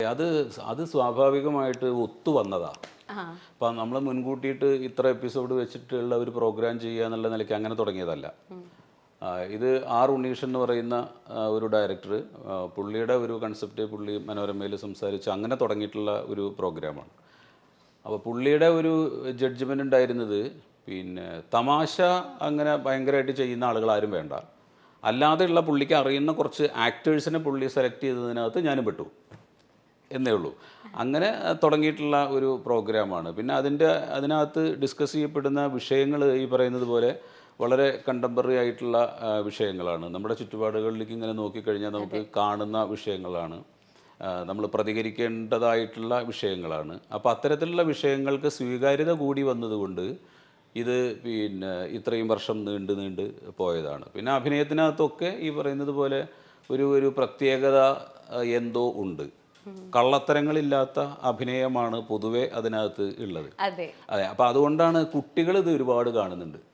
അത് അത് സ്വാഭാവികമായിട്ട് ഒത്തു വന്നതാ. അപ്പം നമ്മൾ മുൻകൂട്ടിയിട്ട് ഇത്ര എപ്പിസോഡ് വെച്ചിട്ടുള്ള ഒരു പ്രോഗ്രാം ചെയ്യുക എന്നുള്ള നിലയ്ക്ക് അങ്ങനെ തുടങ്ങിയതല്ല. ഇത് ആർ ഉണ്ണീഷൻ എന്ന് പറയുന്ന ഒരു ഡയറക്ടർ, പുള്ളിയുടെ ഒരു കൺസെപ്റ്റ് പുള്ളി മനോരമയിൽ സംസാരിച്ച് അങ്ങനെ തുടങ്ങിയിട്ടുള്ള ഒരു പ്രോഗ്രാമാണ്. അപ്പോൾ പുള്ളിയുടെ ഒരു ജഡ്ജ്മെൻ്റ് ഉണ്ടായിരുന്നത്, പിന്നെ തമാശ അങ്ങനെ ഭയങ്കരമായിട്ട് ചെയ്യുന്ന ആളുകൾ ആരും വേണ്ട, അല്ലാതെയുള്ള പുള്ളിക്ക് അറിയുന്ന കുറച്ച് ആക്ടേഴ്സിനെ പുള്ളി സെലക്ട് ചെയ്തതിനകത്ത് ഞാനും പെട്ടു എന്നേ ഉള്ളൂ. അങ്ങനെ തുടങ്ങിയിട്ടുള്ള ഒരു പ്രോഗ്രാമാണ്. പിന്നെ അതിനകത്ത് ഡിസ്കസ് ചെയ്യപ്പെടുന്ന വിഷയങ്ങൾ ഈ പറയുന്നത് പോലെ വളരെ കണ്ടംപററി ആയിട്ടുള്ള വിഷയങ്ങളാണ്. നമ്മുടെ ചുറ്റുപാടുകളിലേക്ക് ഇങ്ങനെ നോക്കിക്കഴിഞ്ഞാൽ നമുക്ക് കാണുന്ന വിഷയങ്ങളാണ്, നമ്മൾ പ്രതികരിക്കേണ്ടതായിട്ടുള്ള വിഷയങ്ങളാണ്. അപ്പോൾ അത്തരത്തിലുള്ള വിഷയങ്ങൾക്ക് സ്വീകാര്യത കൂടി വന്നതുകൊണ്ട് ഇത് പിന്നെ ഇത്രയും വർഷം നീണ്ട് പോയതാണ്. പിന്നെ അഭിനയത്തിനകത്തൊക്കെ ഈ പറയുന്നത് പോലെ ഒരു പ്രത്യേകത എന്തോ ഉണ്ട്. കള്ളത്തരങ്ങളില്ലാത്ത അഭിനയമാണ് പൊതുവെ അതിനകത്ത് ഉള്ളത്. അതെ, അപ്പോൾ അതുകൊണ്ടാണ് കുട്ടികൾ ഇത് ഒരുപാട് കാണുന്നുണ്ട്.